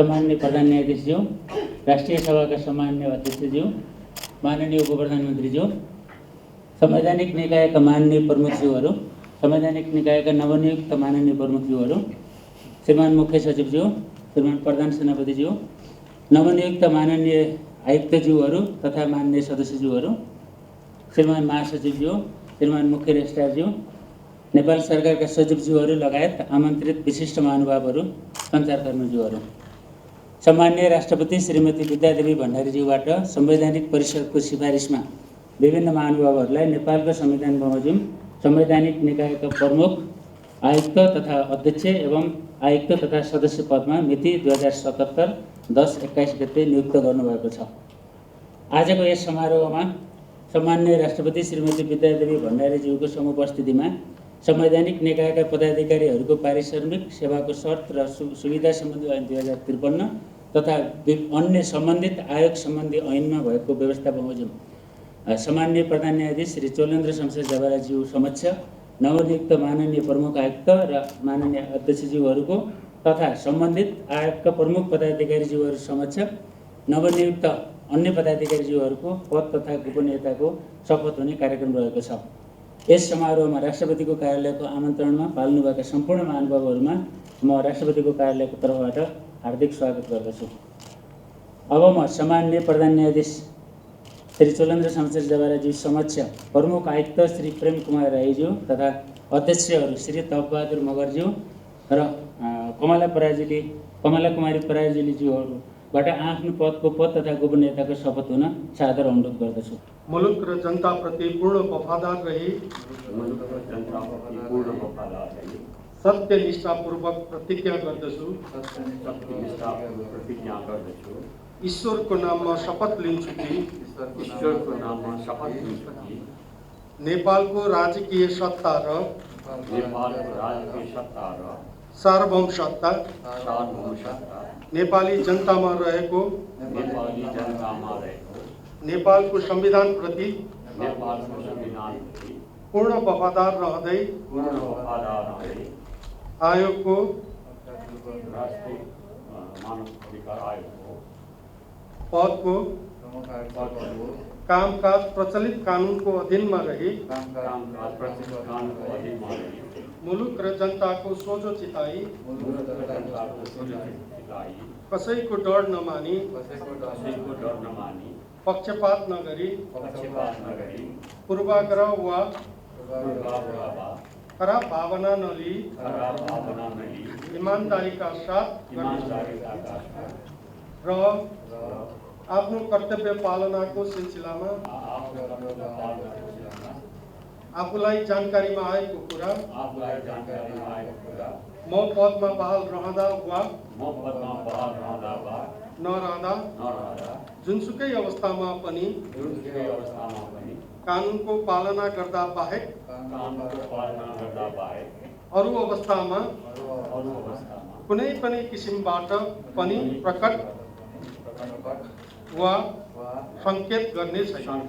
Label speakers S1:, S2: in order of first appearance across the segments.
S1: सम्माननीय प्रधान न्यायाधीशज्यू, राष्ट्रिय सभाका सम्माननीय अध्यक्षज्यू, माननीय उपप्रधानमन्त्रीज्यू, संवैधानिक निकायका माननीय प्रमुखज्यूहरू, संवैधानिक निकायका नवनियुक्त माननीय प्रमुखज्यूहरू, श्रीमान मुख्य सचिवज्यू, श्रीमान प्रधान सेनापतिज्यू, नवनियुक्त माननीय आयुक्तज्यूहरू तथा माननीय सदस्यज्यूहरू, श्रीमान महासचिवज्यू, श्रीमान मुख्य रेजिस्ट्रारज्यू, नेपाल सरकारका सचिवज्यूहरू लगायत आमन्त्रित विशिष्ट महानुभावहरू, सञ्चारकर्मीज्यूहरू, सम्माननीय राष्ट्रपति श्रीमती विद्यादेवी भण्डारीज्यूबाट संवैधानिक परिषदको सिफारिसमा विभिन्न महानुभावहरूलाई नेपालको संविधान बमोजिम संवैधानिक निकायका प्रमुख, आयुक्त तथा अध्यक्ष एवं आयुक्त तथा सदस्य पदमा मिति 2077 10-21 गते नियुक्त गर्नुभएको छ। आजको यस समारोहमा सम्माननीय राष्ट्रपति श्रीमती विद्यादेवी भण्डारीज्यूको समुपस्थितिमा संवैधानिक निकायका पदाधिकारीहरूको पारिश्रमिक, सेवाको शर्त र सुविधा सम्बन्धी ऐन 2053 तथा अन्य सम्बन्धित आयोग सम्बन्धी ऐनमा भएको व्यवस्था बमोजिम सम्माननीय प्रधान न्यायाधीश श्री चोलेन्द्र शमशेर जवाराज्यू समक्ष नवनियुक्त माननीय प्रमुख आयुक्त र माननीय अध्यक्षज्यूहरूको तथा सम्बन्धित आयोगका प्रमुख पदाधिकारीज्यूहरू समक्ष नवनियुक्त अन्य पदाधिकारीज्यूहरूको पद तथा गोपनीयताको शपथ हुने कार्यक्रम रहेको छ। यस समारोहमा राष्ट्रपतिको कार्यालयको आमन्त्रणमा पाल्नुभएका सम्पूर्ण महानुभावहरूमा म राष्ट्रपतिको कार्यालयको तर्फबाट हार्दिक स्वागत गर्दछु। अब म सम्माननीय प्रधान न्यायाधीश श्री चोलेन्द्र शमशेर जवाराज्यू समक्ष प्रमुख आयुक्त श्री प्रेम कुमार राईज्यू तथा अध्यक्षहरू श्री तपबहादुर मगरज्यू र कमला कुमारी पराजुलीज्यूहरूबाट आफ्नो पदको पद तथा गोपनीयताको शपथ हुन सादर अनुरोध गर्दछु।
S2: मुलुक र जनताप्रति पूर्ण वफादार रही सत्यनिष्ठापूर्वक प्रतिज्ञा गर्दछु। ईश्वरको नाममा शपथ लिन्छु कि नेपालको राजकीय सत्ता र सार्वभौम सत्ता नेपाली जनतामा रहेको नेपालको संविधान प्रति पूर्ण वफादार रहँदै आयोगको पदको कामकाज प्रचलित कानुनको अधीनमा रही मुलुक र जनताको सोझो चिताई कसैको डर नमानी पक्षपात नगरी पूर्वाग्रह वा खराब भावना नलिई ईमानदारीका साथ र आफ्नो कर्तव्य पालनाको सिलसिलामा आफूलाई जानकारीमा आएको कुरा म पदमा बहाल रहँदा वा नरहँदा जुनसुकै अवस्थामा पनि कानुनको पालना गर्दा बाहेक अरू अवस्थामा कुनै पनि किसिमबाट पनि प्रकट वा संकेत गर्ने छैन।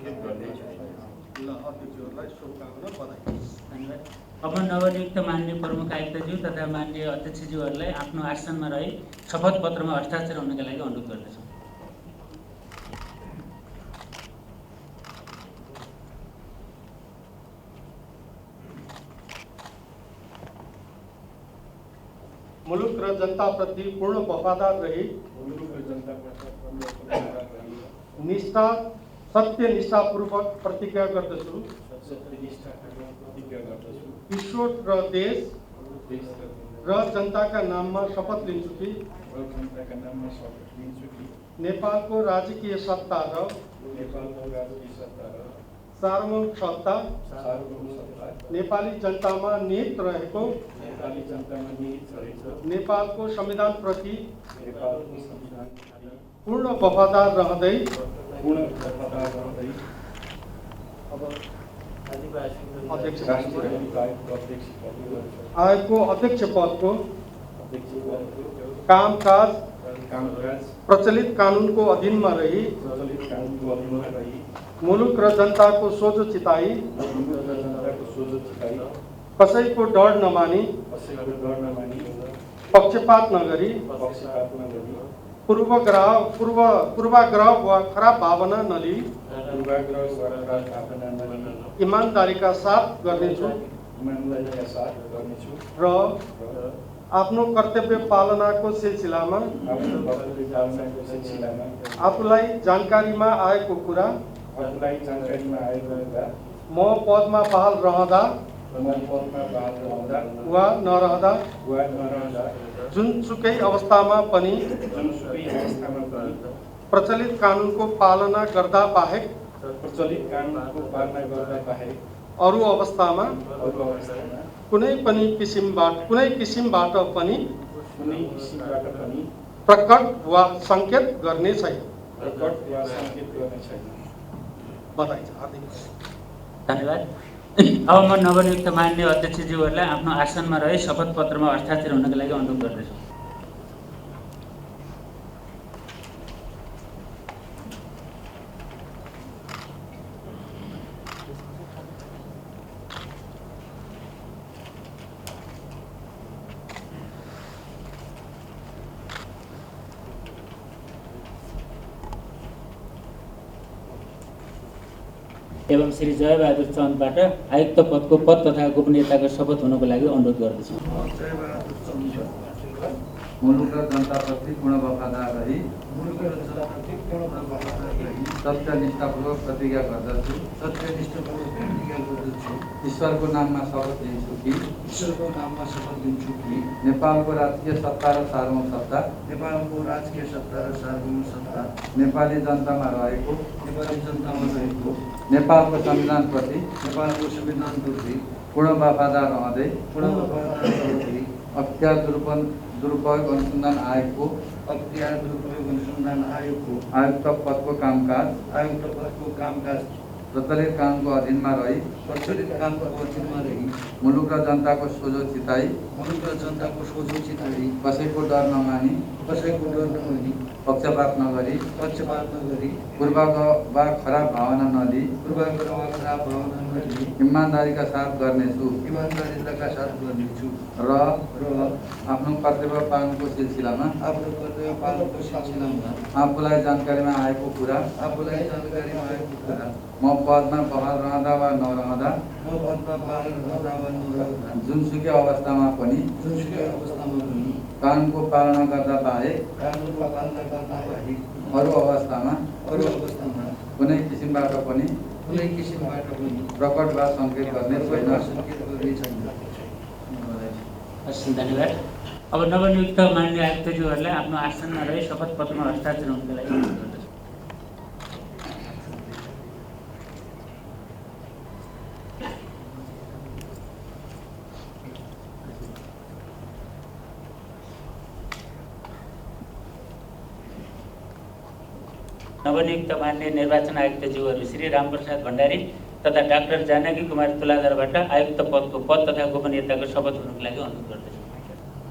S1: अब नवनियुक्त माननीय प्रमुख आयुक्तज्यू तथा माननीय अध्यक्षज्यूहरूलाई आफ्नो आसनमा रही शपथ पत्रमा हस्ताक्षर हुनका लागि अनुरोध गर्दछु।
S2: मुलुक र जनताप्रति पूर्ण वफादार रही निष्ठा सत्यनिष्ठापूर्वक प्रतिज्ञा गर्दछु। ईश्वर र देश र जनताका नाममा शपथ लिन्छु कि नेपालको राजकीय सत्ता र सार्वभौम सत्ता नेपाली जनतामा निहित रहेको नेपालको संविधान प्रति पूर्ण वफादार रहँदै आयोगको अध्यक्ष पदको कामकाज प्रचलित कानुनको अधीनमा रही मुलुक र जनताको सोझो चिताई कसैको डर नमानी पक्षपात नगरी पूर्वाग्रह वा खराब भावना नलिई ईमानदारीका साथ गर्नेछु र आफ्नो कर्तव्य पालनाको सिलसिलामा आफूलाई जानकारीमा आएको कुरा म पदमा बहाल रहँदा वा नरहँदा जुनसुकै अवस्थामा पनि प्रचलित कानुनको पालना गर्दा बाहेक अरू अवस्थामा कुनै किसिमबाट पनि प्रकट वा संकेत गर्ने छैन। बधाई छ, हार्दिक
S1: धन्यवाद। अब म नवनियुक्त माननीय अध्यक्षज्यूहरूलाई आफ्नो आसनमा रही शपथ पत्रमा हस्ताक्षर हुनका लागि अनुरोध गर्दछु। एवं श्री जयबहादुर चन्दबाट आयुक्त पदको पद तथा गोपनीयताको शपथ हुनको लागि अनुरोध गर्दछु।
S3: मुलुक र जनताप्रति पूर्ण वफादार रही सत्यनिष्ठापूर्वक प्रतिज्ञा गर्दछु। ईश्वरको नाममा शपथ लिन्छु कि नेपालको राजकीय सत्ता र सार्वभौम सत्ता नेपाली जनतामा रहेको नेपालको संविधानप्रति पूर्ण वफादार रहँदै अख्तियार दुरुपयोग अनुसन्धान आयोगको आयुक्त पदको कामकाज प्रचलित कानुनको अधीनमा रही मुलुक र जनताको सोझो चिताई कसैको डर नमानी पक्षपात नगरी पूर्वाग्रह वा खराब भावना नलिई ईमानदारीका साथ गर्नेछु र आफ्नो कर्तव्य पालनको सिलसिलामा आफूलाई जानकारीमा आएको कुरा म पदमा बहाल रहँदा वा नरहँदा जुनसुकै अवस्थामा पनि कानुनको पालना गर्दा बाहेक अरू अवस्थामा कुनै किसिमबाट पनि प्रकट वा संकेत गर्ने छैन।
S1: धन्यवाद। अब नवनियुक्त माननीय आयुक्तज्यूहरूलाई आफ्नो आसनमा रही शपथ पत्रमा हस्ताक्षर हुनको लागि अनुरोध गर्दछु। नवनियुक्त माननीय निर्वाचन आयुक्तज्यूहरू श्री रामप्रसाद भण्डारी तथा डाक्टर जानकी कुमारी तुलाधरबाट आयुक्त पदको पद तथा गोपनीयताको शपथ हुनको लागि अनुरोध गर्दछु।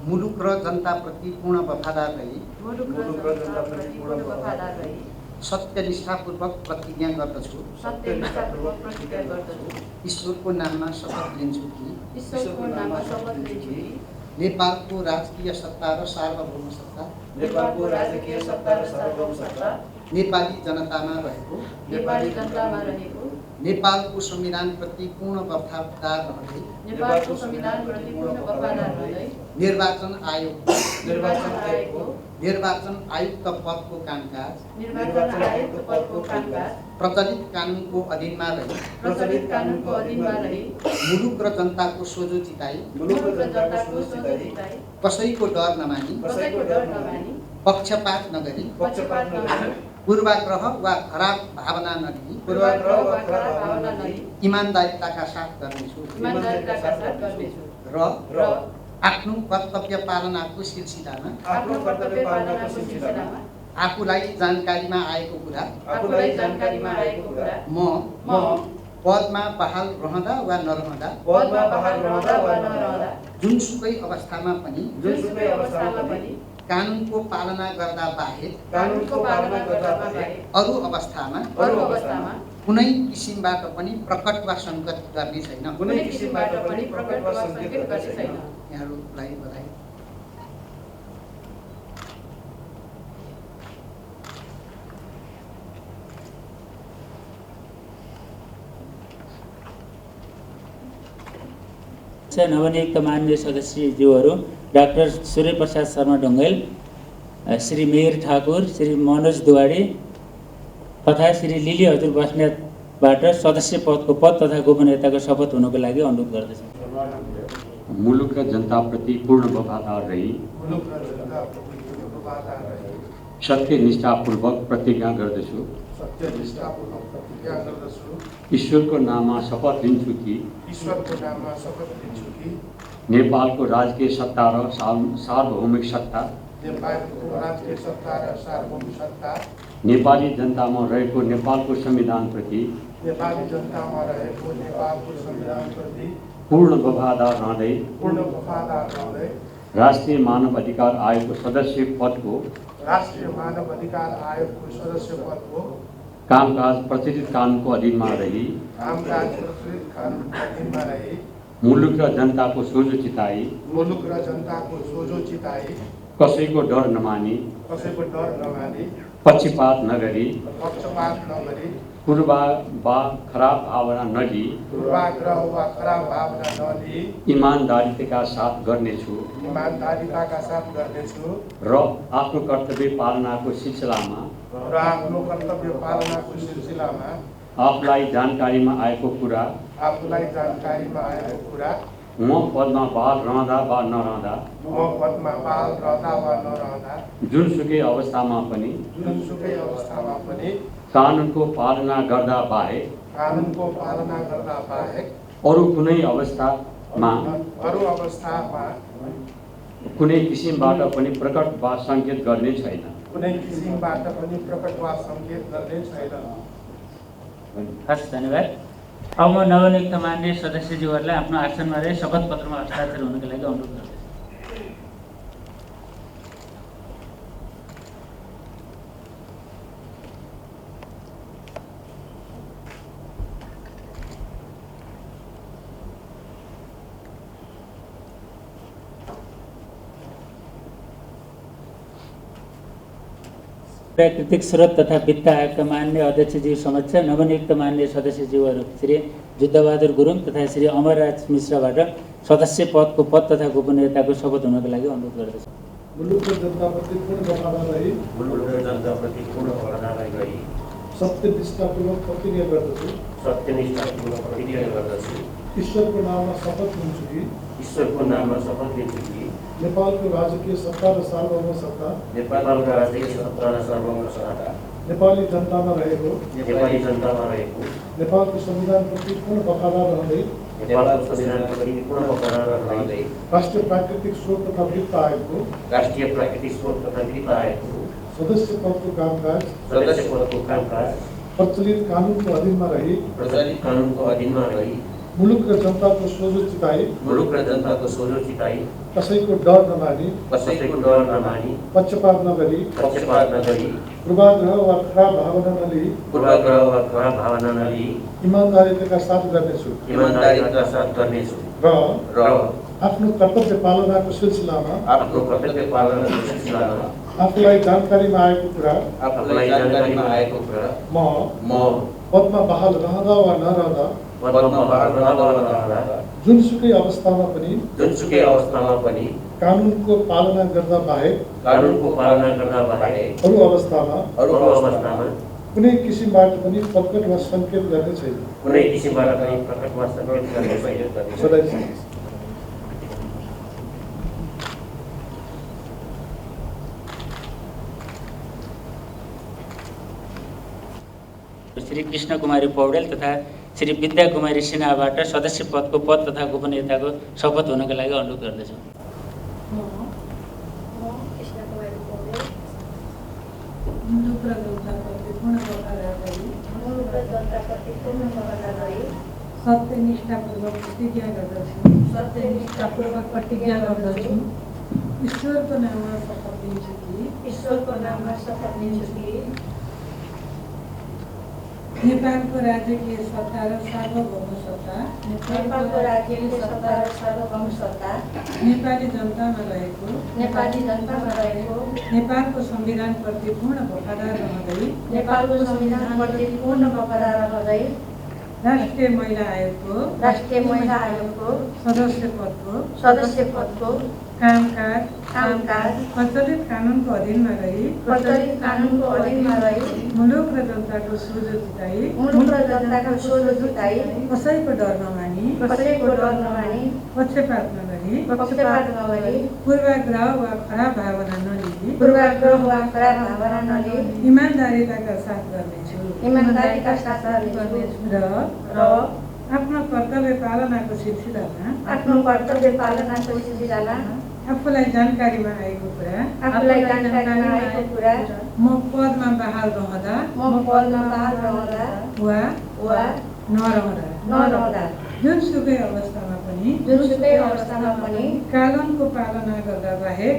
S4: मुलुक र जनताप्रति पूर्ण वफादार रही सत्यनिष्ठापूर्वक प्रतिज्ञा गर्दछु। ईश्वरको नाममा शपथ लिन्छु कि नेपालको राजकीय सत्ता र सार्वभौम सत्ता नेपाली जनतामा रहेको नेपालको संविधानप्रति पूर्ण वफादार रहँदै निर्वाचन आयुक्त पदको कामकाज प्रचलित कानुनको अधीनमा रही मुलुक र जनताको सोझो चिताई कसैको डर नमानी पक्षपात नगरी पूर्वाग्रह वा खराब भावना नलिई ईमानदारीका साथ गर्नेछु र आफ्नो कर्तव्य पालनाको सिलसिलामा आफूलाई जानकारीमा आएको कुरा म पदमा बहाल रहँदा वा नरहँदा जुनसुकै अवस्थामा पनि कानुनको पालना गर्दा बाहेक अरू अवस्थामा कुनै किसिमबाट पनि प्रकट वा संकेत गर्ने छैन। यहाँहरूलाई बधाई।
S1: नवनियुक्त माननीय सदस्यज्यूहरू डाक्टर सूर्य प्रसाद शर्मा ढुङ्गेल, श्री मेयर ठाकुर, श्री मनोज दुवाडी तथा श्री लिली हजुर बस्नेतबाट सदस्य पदको पद तथा गोपनीयताको शपथ हुनुको लागि अनुरोध गर्दछु।
S5: मुलुक र जनताप्रति पूर्ण वफादार रही सत्य निष्ठापूर्वक प्रतिज्ञा गर्दछु। ईश्वरको नाममा शपथ लिन्छु कि नेपालको राजकीय सत्ता र सार्वभौमिक सत्ता नेपाली जनतामा रहेको नेपालको संविधानप्रति पूर्ण वफादार रहँदै राष्ट्रिय मानव अधिकार आयोगको सदस्य पदको कामकाज प्रचलित कानुनको अधीनमा रही मुलुक र जनताको सोझो चिताई कसैको डर नमानी पक्षपात नगरी पूर्वाग्रह वा खराब भावना नलिई ईमानदारीका साथ गर्नेछु र आफ्नो कर्तव्य पालनाको सिलसिलामा आफूलाई जानकारीमा आएको कुरा म पदमा बहाल रहँदा वा नरहँदा जुनसुकै अवस्थामा पनि कानुनको पालना गर्दा बाहेक अरू कुनै अवस्थामा कुनै किसिमबाट पनि प्रकट वा सङ्केत गर्ने छैन।
S1: हस्, धन्यवाद। अब म नवनियुक्त माननीय सदस्यज्यूहरूलाई आफ्नो आसनमा रही शपथ पत्रमा हस्ताक्षर हुनुको लागि अनुरोध गर्दछु। प्राकृतिक स्रोत तथा वित्त आयोगका मान्य अध्यक्षज्यू समक्ष नवनियुक्त मान्य सदस्यज्यूहरू श्री जुद्धबहादुर गुरुङ तथा श्री अमरराज मिश्रबाट सदस्य पदको पद तथा गोपनीयताको शपथ हुनको लागि अनुरोध गर्दछु।
S6: मुलुक र जनताप्रति पूर्ण वफादार रही सत्यनिष्ठापूर्वक प्रतिज्ञा गर्दछु। ईश्वरको नाममा शपथ लिन्छु कि नेपालको राजकीय सत्ता र सार्वभौम सत्ता नेपाली जनतामा रहेको नेपालको संविधानप्रति पूर्ण वफादार रहँदै राष्ट्रिय प्राकृतिक स्रोत तथा वित्त आयोगको सदस्य पदको कामकाज प्रचलित कानुनको अधीनमा रही मुलुक र जनताको सोझो चिताई कसैको डर नमानी पक्षपात नगरी पूर्वाग्रह वा खराब भावना नलिई ईमानदारीका साथ गर्नेछु र आफ्नो कर्तव्य पालनाको सिलसिलामा आफूलाई जानकारीमा आएको कुरा म पदमा बहाल रहँदा वा नरहँदा जुनसुकै अवस्थामा पनि कानुनको पालना गर्दा बाहेक अरू अवस्थामा कुनै किसिमबाट पनि प्रकट वा सङ्केत गर्ने छैन।
S1: श्री कृष्ण कुमारी पौडेल तथा श्री विद्या कुमारी सिन्हाबाट सदस्य पदको पद तथा गोपनीयताको शपथ हुनको लागि अनुरोध गर्दछु।
S7: सत्यनिष्ठापूर्वक प्रतिज्ञा गर्दछु। ईश्वरको नाममा शपथ लिन्छु कि नेपालको राजकीय सत्ता र सार्वभौम सत्ता नेपाली जनतामा रहेको नेपालको संविधानप्रति पूर्ण वफादार रहँदै राष्ट्रिय महिला आयोगको सदस्य पदको कामकाज प्रचलित कानुनको अधीनमा रही मुलुक र जनताको सोझो जिताई कसैको डर नमानी पक्षपात नगरी पूर्वाग्रह वा खराब भावना नलिई इमानदारीका साथ गर्नेछु र आफ्नो कर्तव्य पालनाको सिलसिलामा आफूलाई जानकारीमा आएको कुरा म पदमा बहाल रहँदा वा नरहँदा जुनसुकै अवस्थामा पनि कानुनको पालना गर्दा बाहेक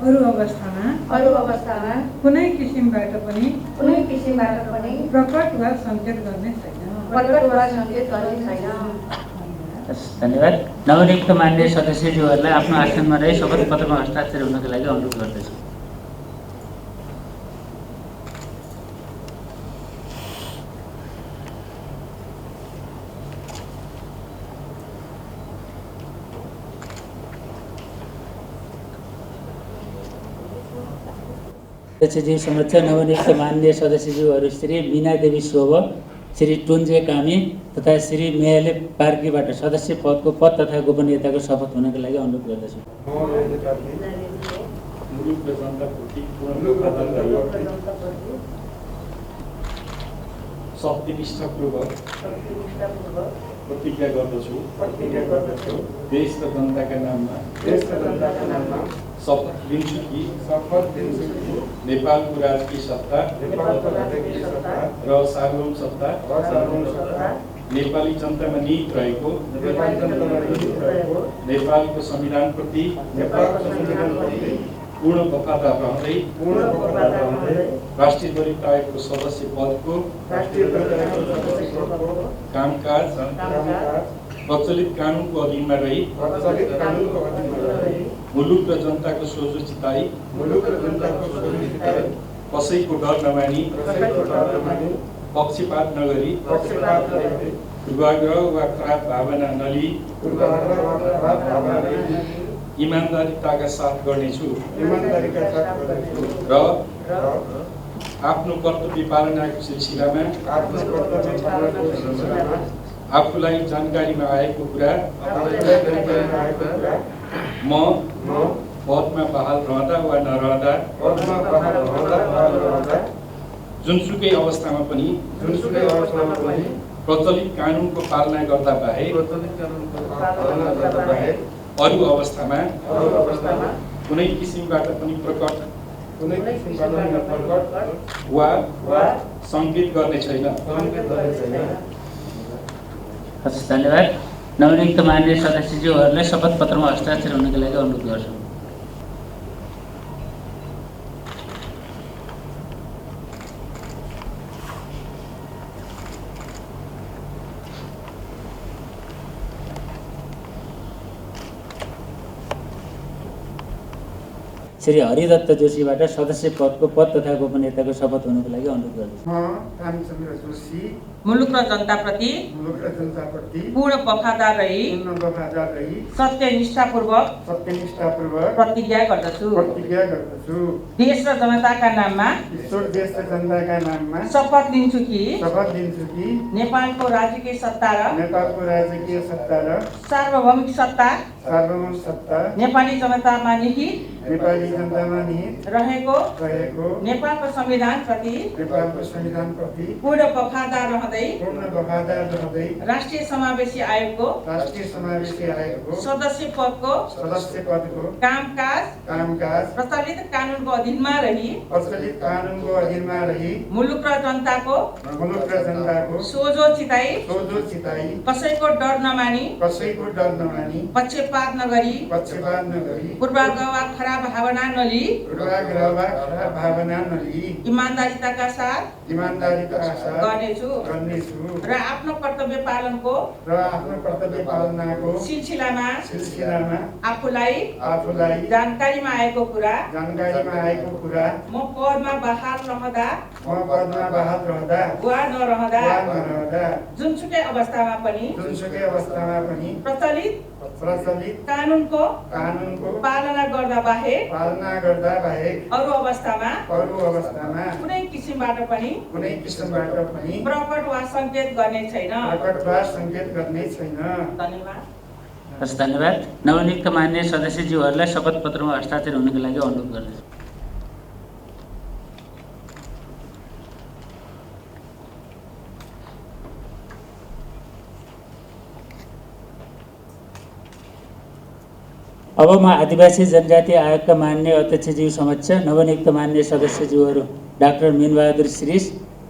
S7: अरू अवस्थामा कुनै किसिमबाट पनि प्रकट वा सङ्केत गर्ने छैन।
S1: धन्यवाद। नवनियुक्त मान्य सदस्यज्यूहरूलाई आफ्नो आसनमा रही शपथ पत्रमा हस्ताक्षर हुनको लागि अनुरोध गर्दछु। सदस्यज्यू समक्ष नवनियुक्त मान्य सदस्यज्यूहरू श्री मीना देवी शोभ, श्री टुन्जे कामी तथा श्री मेहले पार्कीबाट सदस्य पदको पद तथा गोपनीयताको शपथ हुनको लागि अनुरोध गर्दछु।
S8: सत्यनिष्ठापूर्वक प्रतिज्ञा गर्दछु देश र जनताका नाममा शपथ लिन्छु कि नेपालको राजकीय सत्ता र सार्वभौम सत्ता नेपाली जनतामा निहित रहेको नेपालको संविधानप्रति पूर्ण वफादार रहँदै राष्ट्रिय दलित आयोगको सदस्य पदको कामकाज प्रचलित कानुनको अधीनमा रही मुलुक र जनताको सोझो चिताई कसैको डर नमानी पक्षपात नगरी पूर्वाग्रह वा खराब भावना नलिई इमानदारीताका साथ गर्नेछु र आफ्नो कर्तव्य पालनाको सिलसिलामा आफूलाई जानकारीमा आएको कुरा म पदमा बहाल रहँदा वा नरहँदा जुनसुकै अवस्थामा पनि प्रचलित कानुनको पालना गर्दा बाहेक अरू अवस्थामा कुनै किसिमबाट पनि प्रकट वा सङ्केत गर्ने छैन।
S1: धन्यवाद। नवनियुक्त मान्य सदस्यज्यूहरूलाई शपथ पत्रमा हस्ताक्षर हुनको लागि अनुरोध गर्छु। श्री हरिदत्त जोशीबाट सदस्य पदको पद तथा गोपनीयताको शपथ हुनको लागि अनुरोध गर्दछु।
S6: म रामचन्द्र जोशी
S9: मुलुक र जनताप्रति पूर्ण वफादार रही सत्यनिष्ठापूर्वक प्रतिज्ञा गर्दछु देश र जनताका नाममा शपथ लिन्छु कि नेपालको राजकीय सत्ता र सार्वभौमिक सत्ता नेपाली जनतामा निहित रहेको नेपालको संविधान प्रति पूर्ण वफादार रहँदै राष्ट्रिय समावेशी आयोगको सदस्य पदको कामकाज प्रचलित कानुनको अधीनमा रही मुलुक र जनताको सोझो चिताई कसैको डर नमानी पक्षपात पक्षपात नगरी पूर्वाग्रह वा खराब भावना नलिई इमानदारीका साथ गर्नेछु र आफ्नो कर्तव्य पालनको सिलसिलामा आफूलाई जानकारीमा आएको कुरा म पदमा बहाल रहँदा वा नरहँदा जुनसुकै अवस्थामा पनि प्रचलित कानुनको पालना गर्दा बाहेक अरू अवस्थामा कुनै किसिमबाट पनि प्रकट वा सङ्केत गर्ने छैन। धन्यवाद।
S1: हस्, धन्यवाद। नवनियुक्त मान्य सदस्यज्यूहरूलाई शपथ पत्रमा हस्ताक्षर हुनुको लागि अनुरोध गर्दछु। अब म आदिवासी जनजाति आयोगका मान्य अध्यक्षज्यू समक्ष नवनियुक्त मान्य सदस्यज्यूहरू डाक्टर मीनबहादुर श्रीष,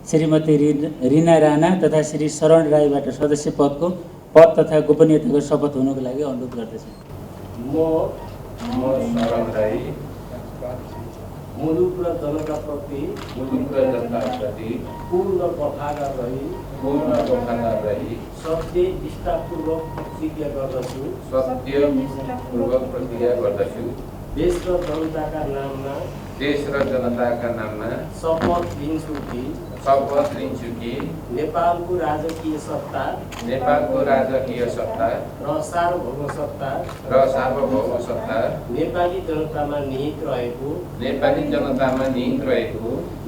S1: श्रीमती रिना राणा तथा श्री शरण राईबाट सदस्य पद तथा गोपनीयताको शपथ हुनुको लागि अनुरोध गर्दछु।
S8: म शरण राई मुलुक र जनताप्रति पूर्ण वफादार रही सत्य निष्ठापूर्वक प्रतिज्ञा गर्दछु। देश र जनताका नाममा शपथ लिन्छु कि नेपालको राजकीय सत्ता र सार्वभौम सत्ता नेपाली जनतामा निहित रहेको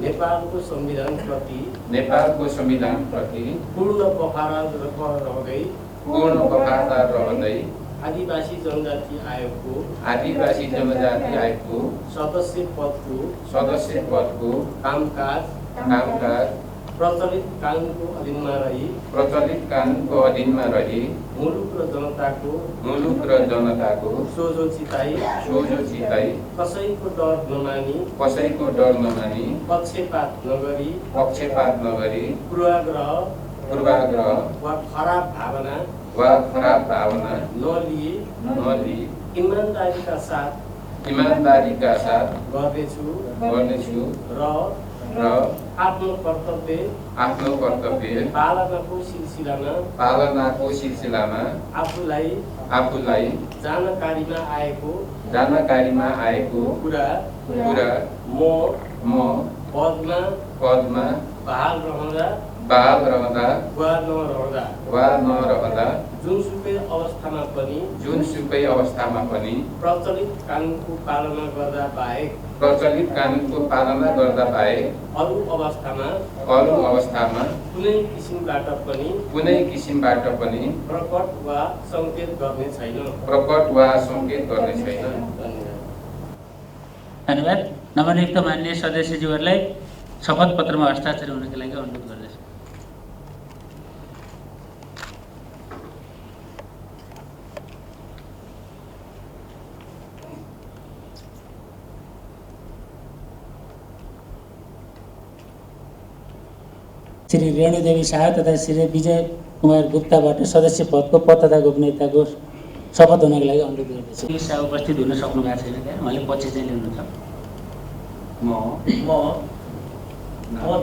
S8: नेपालको संविधान प्रति पूर्ण वफादार रहँदै आदिवासी जनजाति आयोगको सदस्य पदको कामकाज प्रचलित कानुनको अधीनमा रही मुलुक र जनताको सोझो चिताई कसैको डर नमानी पक्षपात नगरी पूर्वाग्रह वा खराब भावना नलिई इमानदारीका साथ गर्नेछु र आफ्नो कर्तव्य पालनाको सिलसिलामा आफूलाई जानकारीमा आएको कुरा म पदमा बहाल रहँदा वा नरहँदा जुनसुकै अवस्थामा पनि प्रचलित कानुनको पालना गर्दा बाहेक अरू अवस्थामा कुनै किसिमबाट पनि प्रकट वा सङ्केत गर्ने छैन।
S1: धन्यवाद। नवनियुक्त मान्य सदस्यज्यूहरूलाई शपथ पत्रमा हस्ताक्षर हुनुको लागि अनुरोध गर्दछु। श्री रेणुदेवी शाह तथा श्री विजय कुमार गुप्ताबाट सदस्य पदको पद तथा गोपनीयताको शपथ हुनको लागि अनुरोध गर्दछु। शाह उपस्थित हुन सक्नु भएको छैन, त्यहाँ उहाँले पछि चाहिँ ल्याउनुहुन्छ।
S8: म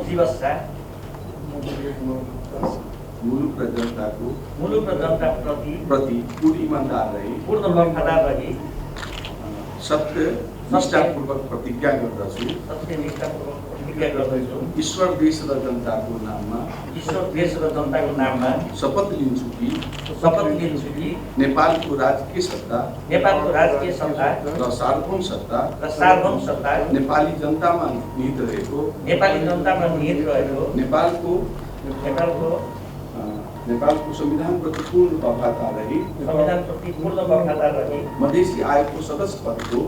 S8: दिवस शाह मुलुक र जनताप्रति पूर्ण इमानदार रही सत्य निष्ठापूर्वक प्रतिज्ञा गर्दछु। ईश्वर देश र जनताको नाममा शपथ लिन्छु कि नेपालको राजकीय सत्ता र सार्वभौम सत्ता नेपाली जनतामा निहित रहेको नेपालको संविधान प्रति पूर्ण वफादार रही मधेसी आयोगको सदस्य पदको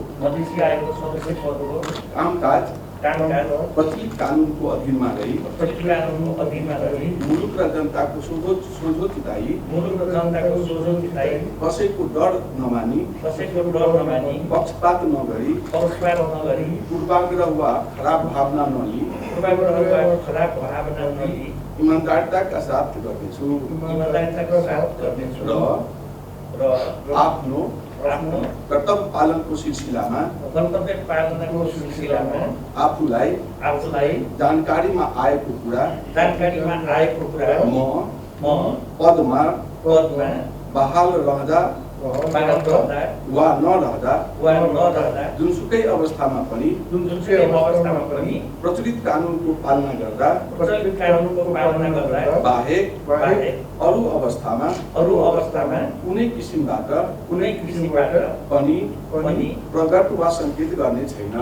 S8: कामकाज प्रचलित कानुनको अधीनमा रही मुलुक र जनताको सोझो चिताई कसैको डर नमानी पक्षपात नगरी पूर्वाग्रह वा खराब भावना नलिई इमानदारीका साथ गर्नेछु र आफ्नो
S9: आफ्नो
S6: कर्तव्य पालनको सिलसिलामा
S9: कर्तव्य पालनाको सिलसिलामा
S6: आफूलाई जानकारीमा आएको कुरा म पदमा बहाल रहँदा वा नरहँदा जुनसुकै अवस्थामा पनि प्रचलित कानुनको पालना गर्दा बाहेक अरू अवस्थामा कुनै किसिमबाट पनि प्रकट वा सङ्केत गर्ने छैन।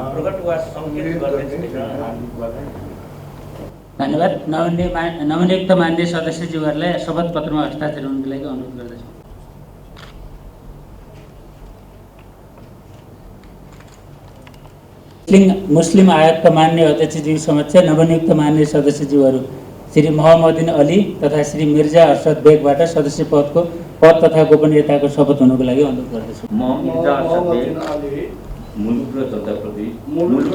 S1: धन्यवाद। नवनियुक्त मान्य सदस्यज्यूहरूलाई शपथ पत्रमा हस्ताक्षर हुनुको लागि अनुरोध गर्दछु। मुस्लिम आयोगका मान्य अध्यक्षज्यू समक्ष नवनियुक्त मान्य सदस्यज्यूहरू श्री मोहम्मदिन अली तथा श्री मिर्जा अर्शद बेगबाट सदस्य पद तथा गोपनीयताको शपथ हुनुको लागि अनुरोध गर्दछु।
S5: म मिर्जा अर्शद बेग मुलुक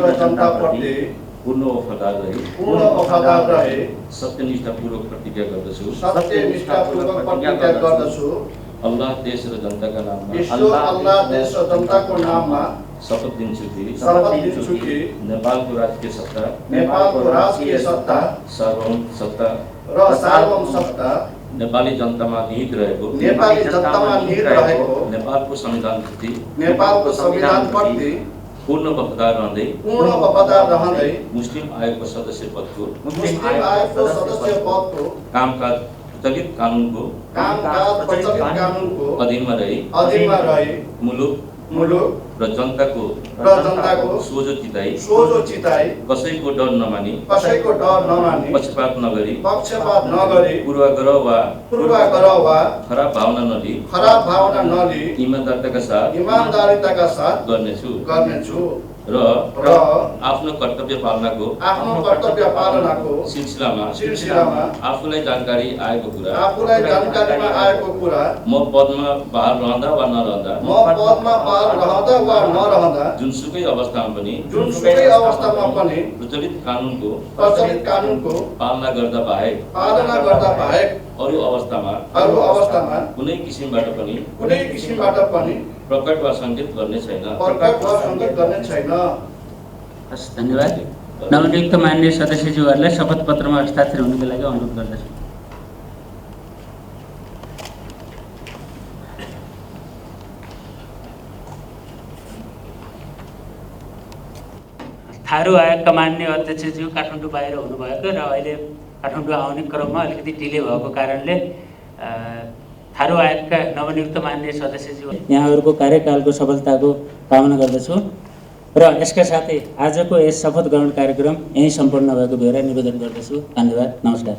S5: र जनताप्रति पूर्ण वफादार रहे सत्यनिष्ठापूर्वक प्रतिज्ञा गर्दछु। अल्लाह देश र जनताका नाममा शपथ दिन्छु कि नेपालको राजकीय सत्ता सार्वभौम सत्ता नेपाली जनतामा निहित रहेको नेपालको संविधानप्रति पूर्ण वफादार रहँदै मुस्लिम आयोगको सदस्य पदको कामकाज प्रचलित कानुनको अधीनमा रही मुलुक र जनताको सोझो चिताई कसैको डर नमानी पक्षपात नगरी पूर्वाग्रह वा खराब भावना नलिई इमानदारीताका साथ गर्नेछु र आफ्नो कर्तव्य पालनाको सिलसिलामा आफूलाई जानकारी आएको कुरा म पदमा बहाल रहँदा वा नरहँदा जुनसुकै अवस्थामा पनि प्रचलित कानुनको पालना गर्दा बाहेक अरू अवस्थामा कुनै किसिमबाट पनि प्रकट वा सङ्केत गर्ने छैन।
S1: हस्, धन्यवाद। नवनियुक्त मान्य सदस्यज्यूहरूलाई शपथ पत्रमा हस्ताक्षर हुनुको लागि अनुरोध गर्दछु। थारू आयोगका मान्य अध्यक्षज्यू काठमाडौँ बाहिर हुनुभएको र अहिले काठमाडौँ आउने क्रममा अलिकति डिले भएको कारणले थारू आयोगका नवनियुक्त मान्य सदस्यज्यू यहाँहरूको कार्यकालको सफलताको कामना गर्दछु र यसका साथै आजको यस शपथ ग्रहण कार्यक्रम यहीँ सम्पन्न भएको भएर निवेदन गर्दछु। धन्यवाद। नमस्कार।